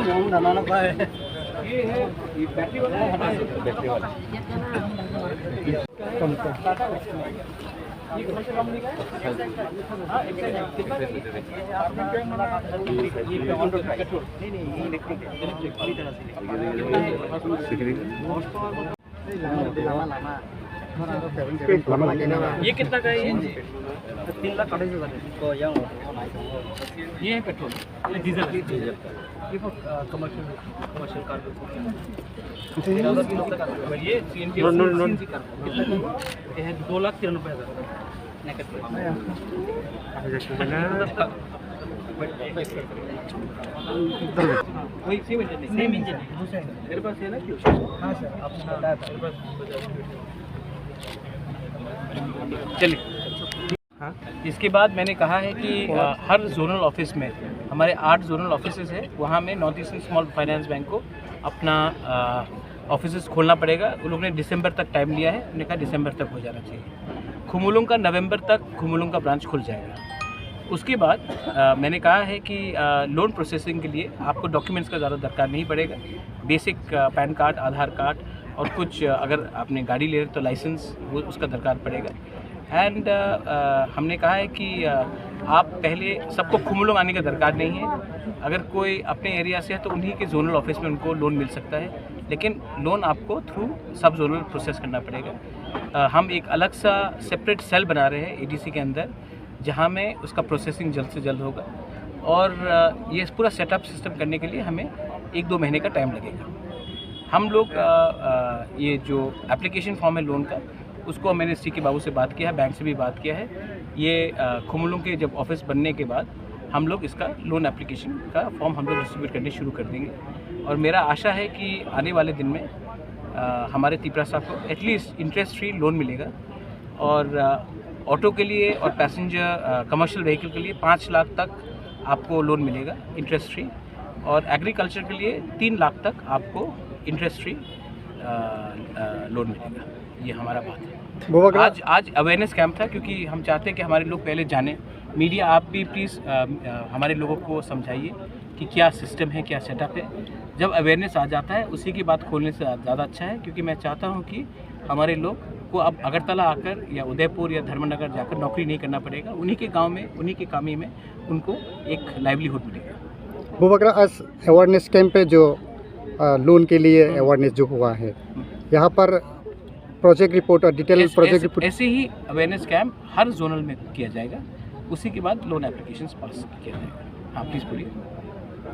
ये है ये बैटरी वाला है, बैटरी वाला ये कमर्शियल कंपनी का है। हाँ कितना का ये ऑन रोड पेट्रोल नहीं ये इलेक्ट्रिक पूरी तरह से। ये कितना का है? ये 3,40,000 ये है पेट्रोल, ये डीजल ये कमर्शियल कार ये CNG कार ये है 2,93,000। वही सेम इंजन मेरे पास है ना क्यों? हाँ सर आपने बताया था मेरे पास। चलिए हाँ, इसके बाद मैंने कहा है कि हर जोनल ऑफिस में हमारे 8 जोनल ऑफिसेज है, वहाँ में north eastern small finance bank को अपना ऑफिसेज खोलना पड़ेगा। उन लोगों ने दिसंबर तक टाइम लिया है, उन्होंने कहा दिसंबर तक हो जाना चाहिए। खुमुलुंग का नवंबर तक खुमुलुंग का ब्रांच खुल जाएगा। उसके बाद मैंने कहा है कि लोन प्रोसेसिंग के लिए आपको डॉक्यूमेंट्स का ज़्यादा दरकार नहीं पड़ेगा। बेसिक पैन कार्ड, आधार कार्ड और कुछ अगर आपने गाड़ी ले रहे तो लाइसेंस वो उसका दरकार पड़ेगा। एंड हमने कहा है कि आप पहले सबको खुमुलुंग आने का दरकार नहीं है। अगर कोई अपने एरिया से है तो उन्हीं के जोनल ऑफिस में उनको लोन मिल सकता है, लेकिन लोन आपको थ्रू सब जोनल प्रोसेस करना पड़ेगा। हम एक अलग सा सेपरेट सेल बना रहे हैं ADC के अंदर, जहां में उसका प्रोसेसिंग जल्द से जल्द होगा। और ये पूरा सेटअप सिस्टम करने के लिए हमें 1-2 महीने का टाइम लगेगा। हम लोग ये जो एप्लीकेशन फॉर्म है लोन का, उसको मैंने के बाबू से बात किया है, बैंक से भी बात किया है। ये खुमुलुंग के जब ऑफिस बनने के बाद हम लोग इसका लोन एप्लीकेशन का फॉर्म हम लोग डिस्ट्रीब्यूट करने शुरू कर देंगे। और मेरा आशा है कि आने वाले दिन में हमारे त्रिपुरा साहब को एटलीस्ट इंटरेस्ट फ्री लोन मिलेगा। और ऑटो के लिए और पैसेंजर कमर्शियल व्हीकल के लिए 5 लाख तक आपको लोन मिलेगा इंटरेस्ट फ्री। और एग्रीकल्चर के लिए 3 लाख तक आपको इंटरेस्ट फ्री लोन मिलेगा। ये हमारा बात है। आज अवेयरनेस कैंप था, क्योंकि हम चाहते हैं कि हमारे लोग पहले जानें। मीडिया आप भी प्लीज़ हमारे लोगों को समझाइए कि क्या सिस्टम है, क्या सेटअप है। जब अवेयरनेस आ जाता है उसी की बात खोलने से ज़्यादा अच्छा है, क्योंकि मैं चाहता हूँ कि हमारे लोग को अब अगरतला आकर या उदयपुर या धर्मनगर जाकर नौकरी नहीं करना पड़ेगा। उन्हीं के गांव में, उन्हीं के कामी में उनको एक लाइवलीहुड मिलेगा। बुबकरा, आज अवेयरनेस कैंप पे जो लोन के लिए अवेयरनेस जो हुआ है, यहाँ पर प्रोजेक्ट रिपोर्ट और डिटेल प्रोजेक्ट रिपोर्ट ऐसे ही अवेयरनेस कैंप हर जोनल में किया जाएगा। उसी के बाद लोन एप्लीकेशंस पास किया जाएगा। हाँ प्लीज़ बोलिए।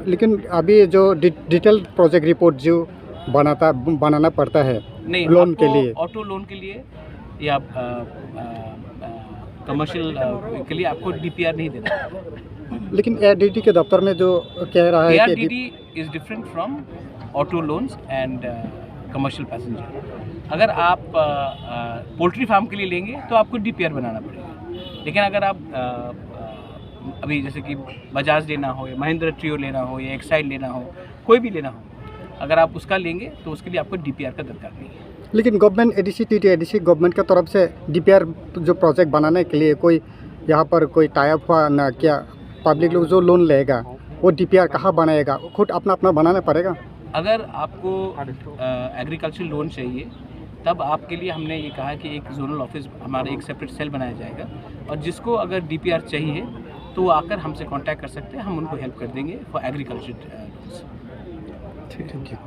लेकिन अभी जो डिटेल प्रोजेक्ट रिपोर्ट जो बनाना पड़ता है नहीं, लोन के लिए, ऑटो लोन के लिए या कमर्शियल के लिए आपको DPR नहीं देना। लेकिन ARDT के दफ्तर में जो कह रहा है कि ARDT is different from auto loans and commercial passenger. अगर आप पोल्ट्री फार्म के लिए लेंगे तो आपको DPR बनाना पड़ेगा। लेकिन अगर आप अभी जैसे कि बजाज लेना हो या महिंद्रा ट्रियो लेना हो या एक्साइड लेना हो, कोई भी लेना हो, अगर आप उसका लेंगे तो उसके लिए आपको DPR का दरकार नहीं है। लेकिन गवर्नमेंट ADC गवर्नमेंट की तरफ से DPR जो प्रोजेक्ट बनाने के लिए कोई यहाँ पर कोई टाइप हुआ ना? क्या पब्लिक लोग जो लोन लेगा वो DPR कहाँ बनाएगा? खुद अपना बनाना पड़ेगा। अगर आपको एग्रीकल्चर लोन चाहिए तब आपके लिए हमने ये कहा कि एक जोनल ऑफिस हमारा एक सेपरेट सेल बनाया जाएगा, और जिसको अगर DPR चाहिए तो वो आकर हमसे कांटेक्ट कर सकते हैं, हम उनको हेल्प कर देंगे फॉर एग्रीकल्चर लोन्स। ठीक है।